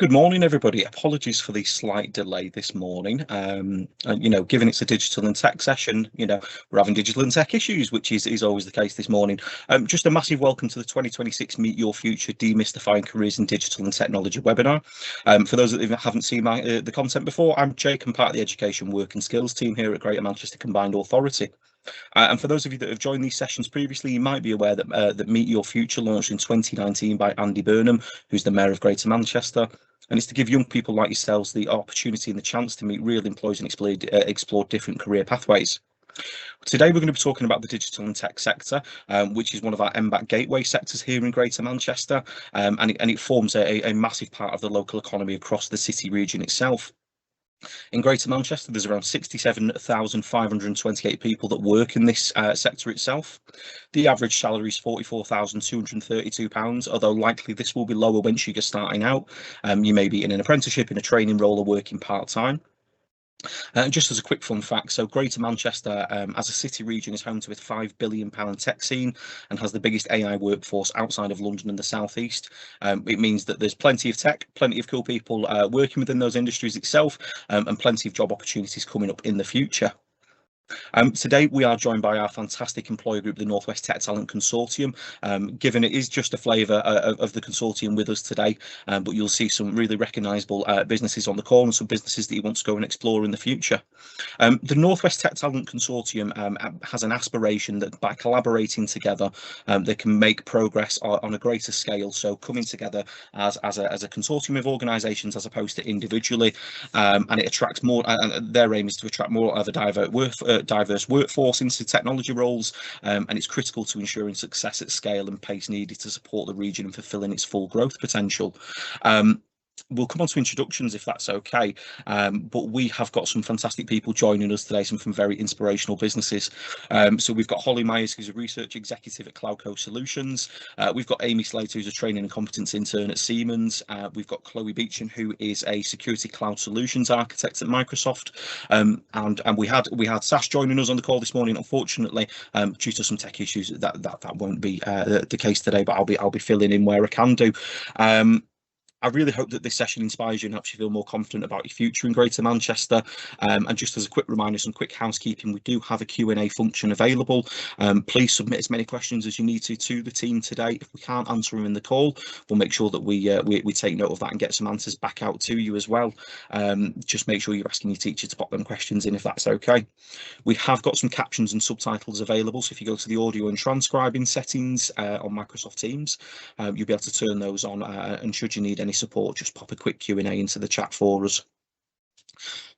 Good morning, everybody. Apologies for the slight delay this morning. Given it's a digital and tech session, we're having digital and tech issues, which is always the case this morning. Just a massive welcome to the 2026 Meet Your Future Demystifying Careers in Digital and Technology webinar. For those that haven't seen the content before, I'm Jake. I'm part of the Education Work and Skills team here at Greater Manchester Combined Authority. And for those of you that have joined these sessions previously, you might be aware that Meet Your Future launched in 2019 by Andy Burnham, who's the Mayor of Greater Manchester. And it's to give young people like yourselves the opportunity and the chance to meet real employees and explore different career pathways. Today, we're going to be talking about the digital and tech sector, which is one of our MBAC gateway sectors here in Greater Manchester, and it forms a massive part of the local economy across the city region itself. In Greater Manchester, there's around 67,528 people that work in this sector itself. The average salary is £44,232, although likely this will be lower once you're starting out. You may be in an apprenticeship, in a training role, or working part-time. Just as a quick fun fact, so Greater Manchester as a city region is home to a £5 billion tech scene and has the biggest AI workforce outside of London and the southeast. It means that there's plenty of tech, plenty of cool people working within those industries itself, and plenty of job opportunities coming up in the future. Today we are joined by our fantastic employer group, the Northwest Tech Talent Consortium. Given it is just a flavour of the consortium with us today, but you'll see some really recognisable businesses on the call and some businesses that you want to go and explore in the future. The Northwest Tech Talent Consortium has an aspiration that by collaborating together, they can make progress on a greater scale. So coming together as a consortium of organisations as opposed to individually, and it attracts more. And their aim is to attract more of a diverse workforce into technology roles, and it's critical to ensuring success at scale and pace needed to support the region and fulfilling its full growth potential. We'll come on to introductions if that's okay, but we have got some fantastic people joining us today, some from very inspirational businesses. So we've got Holly Myers, who's a research executive at CloudCo Solutions. We've got Aimee Slater, who's a training and competence intern at Siemens. We've got Chloe Beetschen, who is a security cloud solutions architect at Microsoft. And we had Sash joining us on the call this morning. Unfortunately, due to some tech issues, that won't be the case today, but I'll be filling in where I can do. I really hope that this session inspires you and helps you feel more confident about your future in Greater Manchester. And just as a quick reminder, some quick housekeeping, we do have a Q&A function available. Please submit as many questions as you need to the team today. If we can't answer them in the call, we'll make sure that we take note of that and get some answers back out to you as well. Just make sure you're asking your teacher to pop them questions in if that's okay. We have got some captions and subtitles available, so if you go to the audio and transcribing settings on Microsoft Teams, you'll be able to turn those on, and should you need any support, just pop a quick Q&A into the chat for us.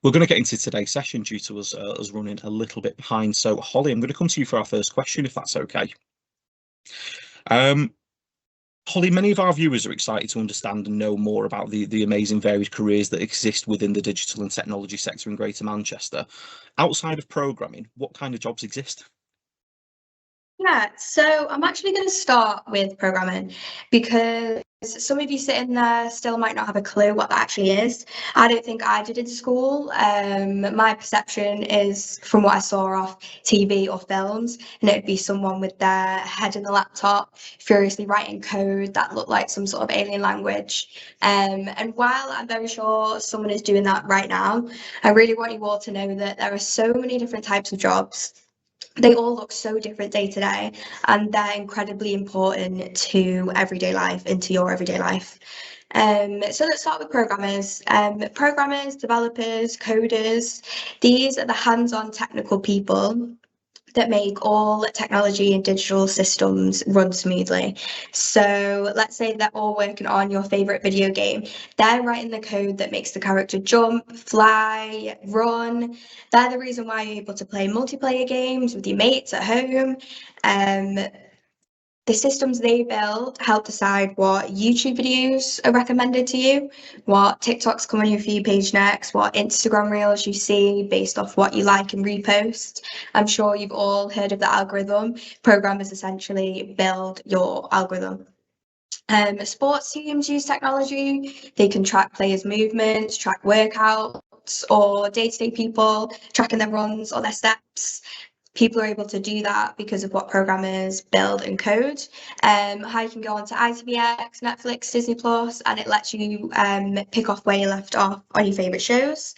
We're going to get into today's session due to us running a little bit behind. So Holly, I'm going to come to you for our first question, if that's okay. Holly, many of our viewers are excited to understand and know more about the amazing varied careers that exist within the digital and technology sector in Greater Manchester. Outside of programming, what kind of jobs exist? Yeah, so I'm actually going to start with programming because some of you sitting there still might not have a clue what that actually is. I don't think I did in school. My perception is from what I saw off TV or films, and it would be someone with their head in the laptop, furiously writing code that looked like some sort of alien language. And while I'm very sure someone is doing that right now, I really want you all to know that there are so many different types of jobs. They all look so different day to day, and they're incredibly important to everyday life, into your everyday life. So let's start with programmers. Programmers, developers, coders, these are the hands-on technical people that make all technology and digital systems run smoothly. So let's say they're all working on your favorite video game. They're writing the code that makes the character jump, fly, run. They're the reason why you're able to play multiplayer games with your mates at home. The systems they build help decide what YouTube videos are recommended to you, what TikToks come on your For You page next, what Instagram reels you see based off what you like and repost. I'm sure you've all heard of the algorithm. Programmers essentially build your algorithm. Sports teams use technology. They can track players' movements, track workouts, or day-to-day people tracking their runs or their steps. people are able to do that because of what programmers build and code. How you can go onto ITVX, Netflix, Disney Plus, and it lets you pick off where you left off on your favourite shows.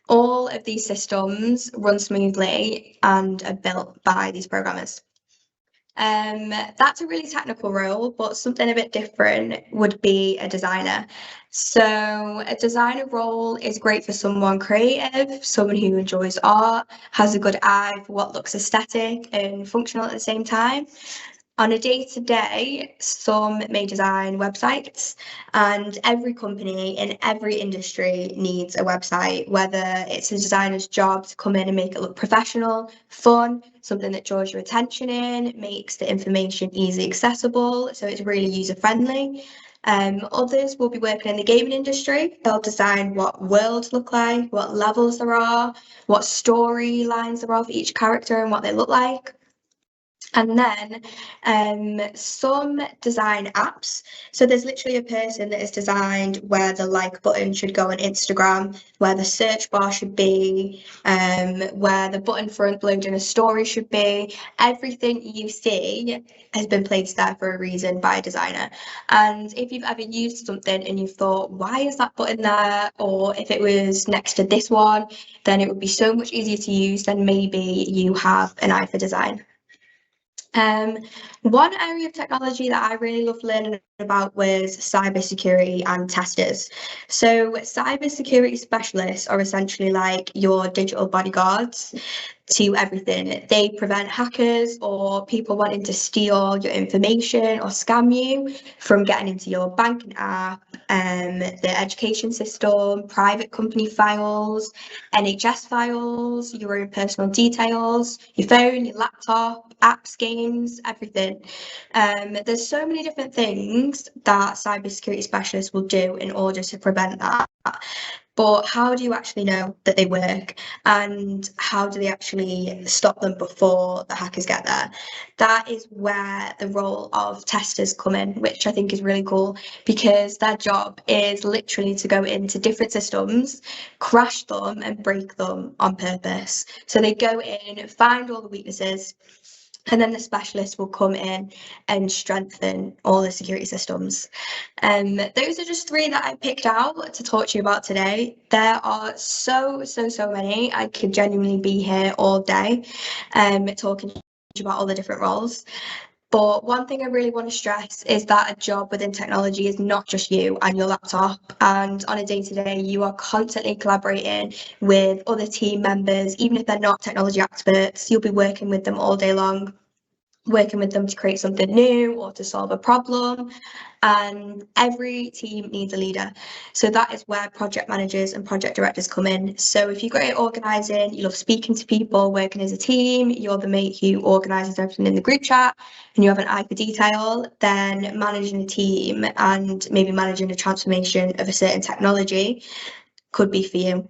All of these systems run smoothly and are built by these programmers. That's a really technical role, but something a bit different would be a designer. So a designer role is great for someone creative, someone who enjoys art, has a good eye for what looks aesthetic and functional at the same time. On a day-to-day, some may design websites, and every company in every industry needs a website, whether it's a designer's job to come in and make it look professional, fun, something that draws your attention in, makes the information easily accessible, so it's really user-friendly. Others will be working in the gaming industry. They'll design what worlds look like, what levels there are, what storylines there are for each character and what they look like. And then some design apps. So there's literally a person that has designed where the like button should go on Instagram, where the search bar should be, where the button for uploading a story should be. Everything you see has been placed there for a reason by a designer. And if you've ever used something and you've thought, why is that button there? Or if it was next to this one, then it would be so much easier to use, then maybe you have an eye for design. One area of technology that I really loved learning about was cybersecurity and testers. So cybersecurity specialists are essentially like your digital bodyguards to everything. They prevent hackers or people wanting to steal your information or scam you from getting into your banking app, the education system, private company files, NHS files, your own personal details, your phone, your laptop, apps, games, everything. There's so many different things that cybersecurity specialists will do in order to prevent that. But how do you actually know that they work, and how do they actually stop them before the hackers get there? That is where the role of testers come in, which I think is really cool, because their job is literally to go into different systems, crash them and break them on purpose. So they go in, find all the weaknesses, and then the specialist will come in and strengthen all the security systems. Those are just three that I picked out to talk to you about today. There are so many. I could genuinely be here all day talking to you about all the different roles. But one thing I really want to stress is that a job within technology is not just you and your laptop. And on a day-to-day, you are constantly collaborating with other team members, even if they're not technology experts. You'll be working with them all day long, working with them to create something new or to solve a problem. And every team needs a leader. So that is where project managers and project directors come in. So if you're great at organising, you love speaking to people, working as a team, you're the mate who organises everything in the group chat, and you have an eye for detail, then managing a team and maybe managing a transformation of a certain technology could be for you.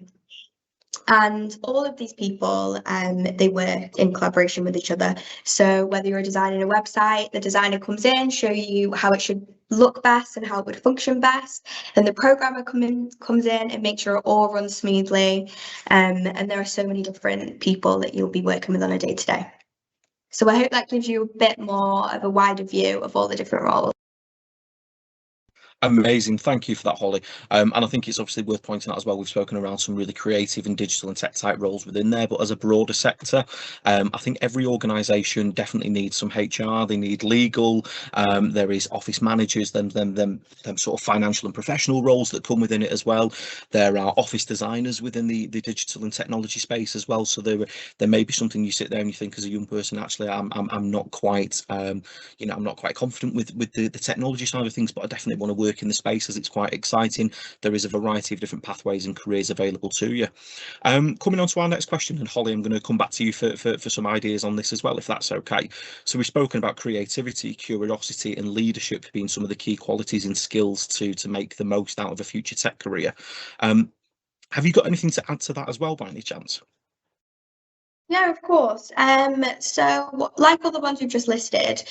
And all of these people, they work in collaboration with each other. So whether you're designing a website, the designer comes in, show you how it should look best and how it would function best. Then the programmer comes in and makes sure it all runs smoothly. And there are so many different people that you'll be working with on a day-to-day. So I hope that gives you a bit more of a wider view of all the different roles. Amazing, thank you for that, Holly. And I think it's obviously worth pointing out as well, we've spoken around some really creative and digital and tech type roles within there, but as a broader sector, I think every organisation definitely needs some HR, they need legal, there is office managers, them sort of financial and professional roles that come within it as well. There are office designers within the digital and technology space as well. So there may be something you sit there and you think as a young person, actually, I'm not quite, I'm not quite confident with the technology side of things, but I definitely want to work in the space as it's quite exciting. There is a variety of different pathways and careers available to you. Coming on to our next question, and Holly, I'm going to come back to you for some ideas on this as well, if that's okay. So we've spoken about creativity, curiosity and leadership being some of the key qualities and skills to make the most out of a future tech career. Have you got anything to add to that as well by any chance? Yeah, of course. So like all the ones we've just listed,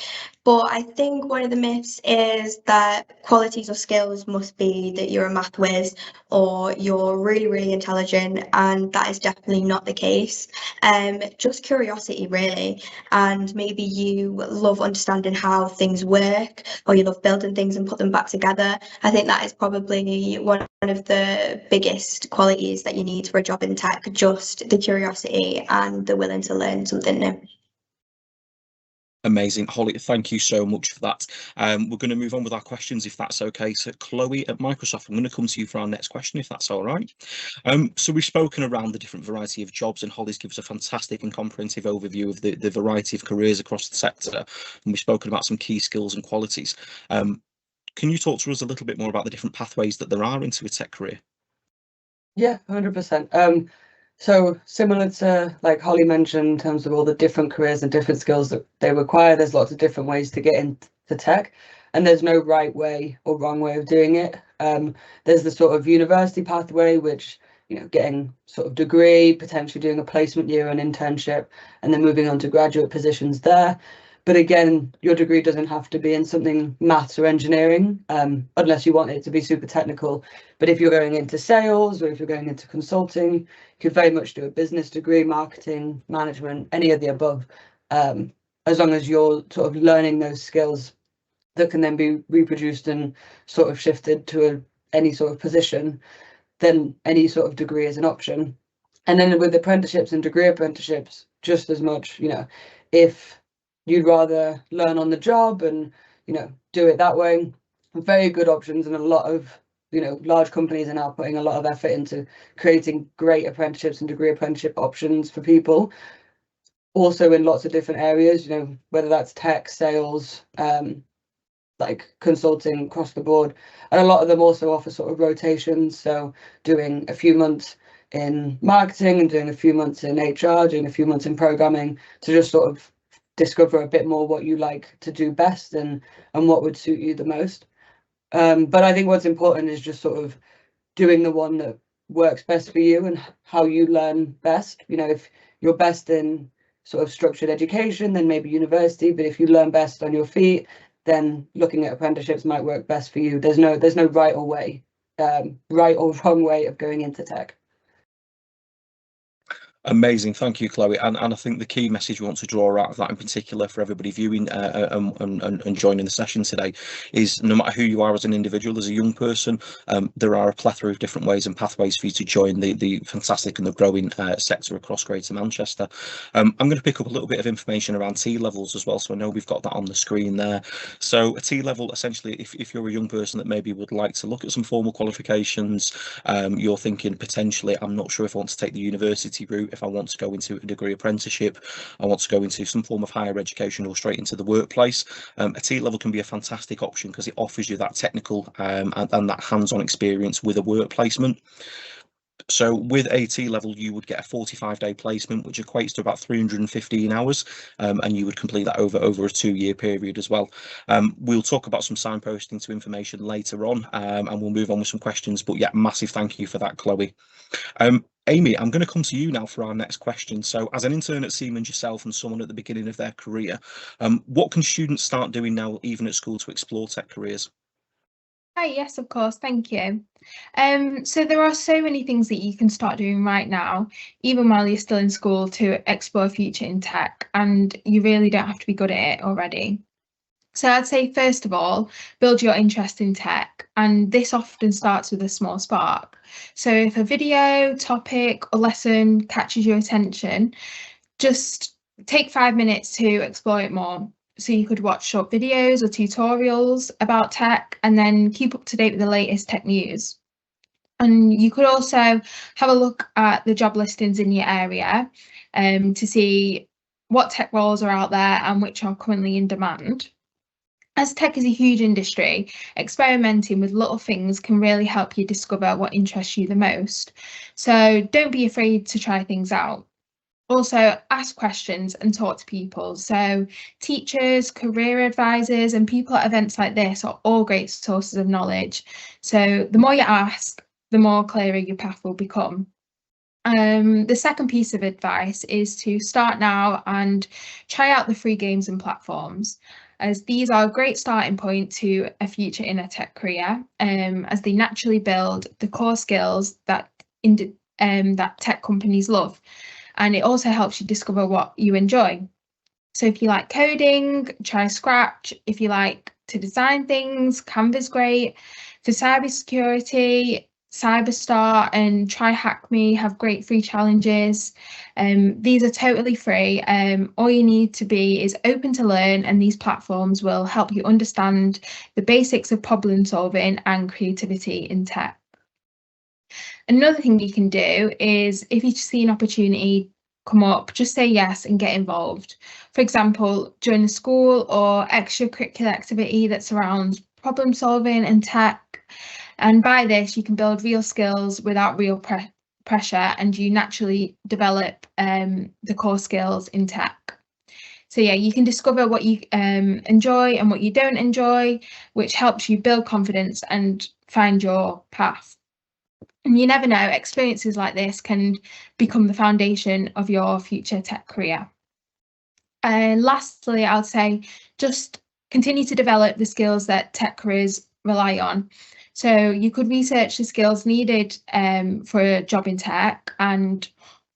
but I think one of the myths is that qualities or skills must be that you're a math whiz or you're really, really intelligent, and that is definitely not the case. Just curiosity, really, and maybe you love understanding how things work, or you love building things and put them back together. I think that is probably one of the biggest qualities that you need for a job in tech, just the curiosity and the willing to learn something new. Amazing. Holly, thank you so much for that. We're going to move on with our questions, if that's okay. So Chloe at Microsoft, I'm going to come to you for our next question, if that's all right. So we've spoken around the different variety of jobs, and Holly's gives a fantastic and comprehensive overview of the variety of careers across the sector. And we've spoken about some key skills and qualities. Can you talk to us a little bit more about the different pathways that there are into a tech career? Yeah, 100%. So similar to like Holly mentioned, in terms of all the different careers and different skills that they require, there's lots of different ways to get into tech, and there's no right way or wrong way of doing it. There's the sort of university pathway, which, getting sort of degree, potentially doing a placement year, an internship, and then moving on to graduate positions there. But again, your degree doesn't have to be in something maths or engineering, unless you want it to be super technical. But if you're going into sales or if you're going into consulting, you could very much do a business degree, marketing, management, any of the above, as long as you're sort of learning those skills that can then be reproduced and sort of shifted to any sort of position, then any sort of degree is an option. And then with apprenticeships and degree apprenticeships, just as much, if you'd rather learn on the job and, do it that way, very good options, and a lot of, large companies are now putting a lot of effort into creating great apprenticeships and degree apprenticeship options for people. Also in lots of different areas, whether that's tech, sales, like consulting across the board. And a lot of them also offer sort of rotations, so doing a few months in marketing and doing a few months in HR, doing a few months in programming, to just sort of discover a bit more what you like to do best and what would suit you the most. But I think what's important is just sort of doing the one that works best for you and how you learn best. If you're best in sort of structured education, then maybe university, but if you learn best on your feet, then looking at apprenticeships might work best for you. There's no right or wrong way of going into tech. Amazing, thank you, Chloe. And I think the key message we want to draw out of that in particular for everybody viewing and joining the session today is, no matter who you are as an individual, as a young person, there are a plethora of different ways and pathways for you to join the fantastic and the growing sector across Greater Manchester. I'm going to pick up a little bit of information around T-levels as well, so I know we've got that on the screen there. So a T-level, essentially, if you're a young person that maybe would like to look at some formal qualifications, you're thinking potentially, I'm not sure if I want to take the university route, if I want to go into a degree apprenticeship, I want to go into some form of higher education or straight into the workplace, a T-level can be a fantastic option because it offers you that technical and that hands-on experience with a work placement. So with a T-level, you would get a 45-day placement, which equates to about 315 hours, and you would complete that over a 2-year period as well. We'll talk about some signposting to information later on, and we'll move on with some questions. But yeah, massive thank you for that, Chloe. Aimee, I'm going to come to you now for our next question. So as an intern at Siemens yourself and someone at the beginning of their career, what can students start doing now, even at school, to explore tech careers? Hi, yes, of course, thank you. So there are so many things that you can start doing right now, even while you're still in school, to explore a future in tech, and you really don't have to be good at it already. So I'd say, first of all, build your interest in tech, and this often starts with a small spark. So if a video, topic, or lesson catches your attention, just take 5 minutes to explore it more. So you could watch short videos or tutorials about tech and then keep up to date with the latest tech news. And you could also have a look at the job listings in your area to see what tech roles are out there and which are currently in demand. As tech is a huge industry, experimenting with little things can really help you discover what interests you the most. So don't be afraid to try things out. Also, ask questions and talk to people. So teachers, career advisors, and people at events like this are all great sources of knowledge. So the more you ask, the more clearer your path will become. The second piece of advice is to start now and try out the free games and platforms, as these are a great starting point to a future in a tech career, as they naturally build the core skills that that tech companies love, and it also helps you discover what you enjoy. So if you like coding, try Scratch. If you like to design things, Canva's great. For cybersecurity, Cyberstar and Try Hack Me have great free challenges. These are totally free. All you need to be is open to learn, and these platforms will help you understand the basics of problem solving and creativity in tech. Another thing you can do is, if you see an opportunity come up, just say yes and get involved. For example, join a school or extracurricular activity that surrounds problem solving and tech. And by this, you can build real skills without real pressure, and you naturally develop the core skills in tech. So yeah, you can discover what you enjoy and what you don't enjoy, which helps you build confidence and find your path. And you never know, experiences like this can become the foundation of your future tech career. And lastly, I would say just continue to develop the skills that tech careers rely on. So you could research the skills needed for a job in tech and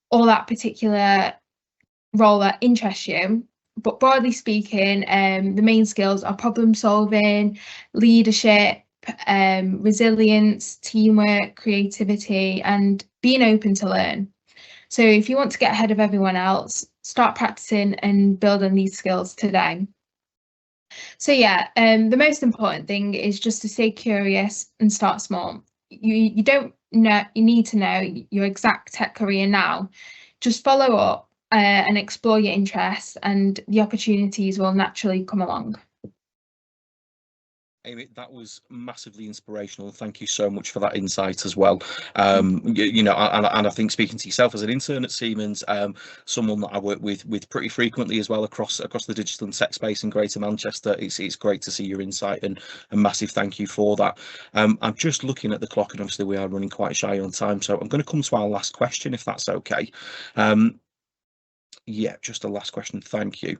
all that particular role that interests you. But broadly speaking, the main skills are problem solving, leadership, resilience, teamwork, creativity, and being open to learn. So if you want to get ahead of everyone else, start practicing and building these skills today. So yeah, the most important thing is just to stay curious and start small. You don't know, you need to know your exact tech career now. Just follow up and explore your interests, and the opportunities will naturally come along. Aimee, that was massively inspirational. Thank you so much for that insight as well. You know, and I think, speaking to yourself as an intern at Siemens, someone that I work with pretty frequently as well across the digital and tech space in Greater Manchester, it's great to see your insight, and a massive thank you for that. I'm just looking at the clock, and obviously we are running quite shy on time, so I'm going to come to our last question, if that's okay. Yeah, just a last question. Thank you.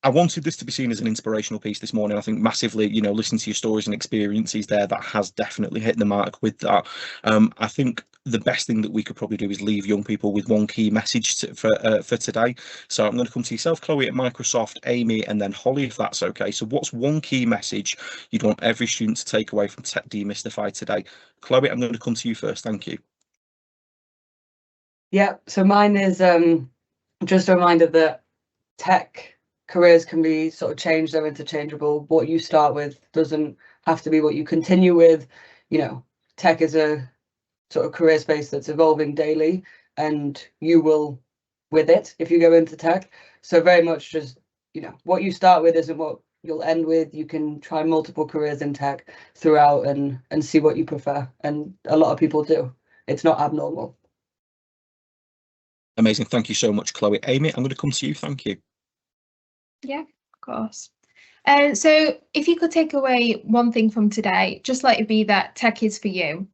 I wanted this to be seen as an inspirational piece this morning. I think massively, you know, listening to your stories and experiences there, that has definitely hit the mark with that. I think the best thing that we could probably do is leave young people with one key message for today. So I'm going to come to yourself, Chloe, at Microsoft, Aimee, and then Holly, if that's okay. So what's one key message you'd want every student to take away from Tech Demystified today? Chloe, I'm going to come to you first. Thank you. Yeah, so mine is just a reminder that tech careers can be sort of changed, they're interchangeable. What you start with doesn't have to be what you continue with. You know, tech is a sort of career space that's evolving daily, and you will with it if you go into tech. So very much just, you know, what you start with isn't what you'll end with. You can try multiple careers in tech throughout and see what you prefer. And a lot of people do. It's not abnormal. Amazing. Thank you so much, Chloe. Aimee, I'm going to come to you. Thank you. Yeah, of course. So if you could take away one thing from today, just let it be that tech is for you.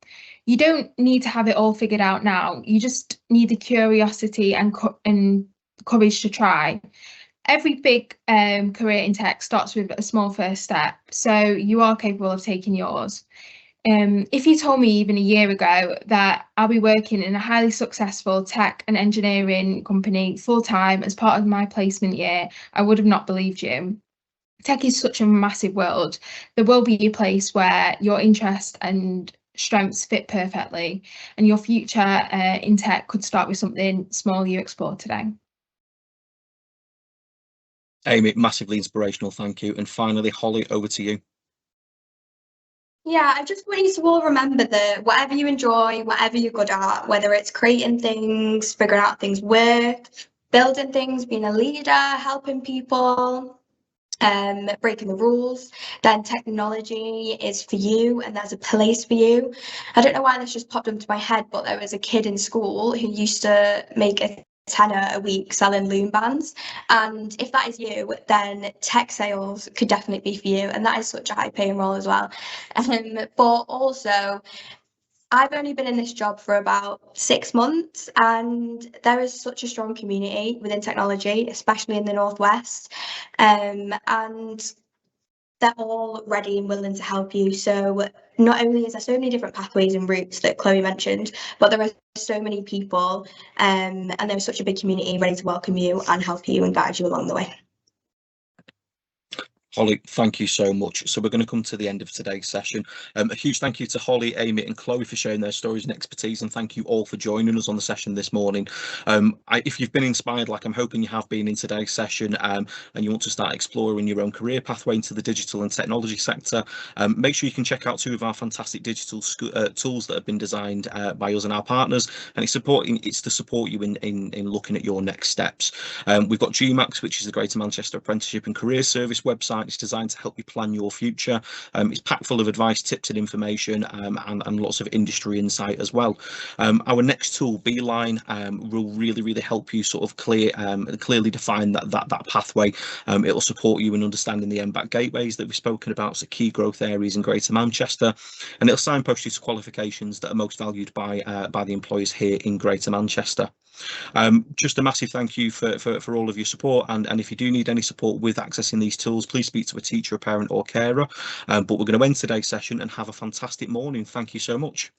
You don't need to have it all figured out now. You just need the curiosity and courage to try. Every big career in tech starts with a small first step, so you are capable of taking yours. If you told me even a year ago that I'll be working in a highly successful tech and engineering company full-time as part of my placement year, I would have not believed you. Tech is such a massive world. There will be a place where your interests and strengths fit perfectly, and your future in tech could start with something small you explore today. Aimee, massively inspirational. Thank you. And finally, Holly, over to you. Yeah, I just want you to all remember that whatever you enjoy, whatever you're good at, whether it's creating things, figuring out things work, building things, being a leader, helping people, breaking the rules, then technology is for you and there's a place for you. I don't know why this just popped into my head, but there was a kid in school who used to make a tenner a week selling loom bands, and if that is you, then tech sales could definitely be for you, and that is such a high paying role as well. But also I've only been in this job for about 6 months, and there is such a strong community within technology, especially in the Northwest. And they're all ready and willing to help you. So not only is there so many different pathways and routes that Chloe mentioned, but there are so many people, and there's such a big community ready to welcome you and help you and guide you along the way. Holly, thank you so much. So we're going to come to the end of today's session. A huge thank you to Holly, Aimee and Chloe for sharing their stories and expertise, and thank you all for joining us on the session this morning. If you've been inspired, like I'm hoping you have been in today's session, and you want to start exploring your own career pathway into the digital and technology sector, make sure you can check out 2 of our fantastic digital tools that have been designed by us and our partners, and it's to support you in looking at your next steps. We've got GMAX, which is the Greater Manchester Apprenticeship and Career Service website. It's designed to help you plan your future. It's packed full of advice, tips and information, and lots of industry insight as well. Our next tool, Beeline, will really help you sort of clearly define that pathway. It will support you in understanding the MBAT gateways that we've spoken about, so key growth areas in Greater Manchester, and it'll signpost you to qualifications that are most valued by the employers here in Greater Manchester. Just a massive thank you for all of your support, and if you do need any support with accessing these tools, please speak to a teacher, a parent or carer. But we're going to end today's session and have a fantastic morning. Thank you so much.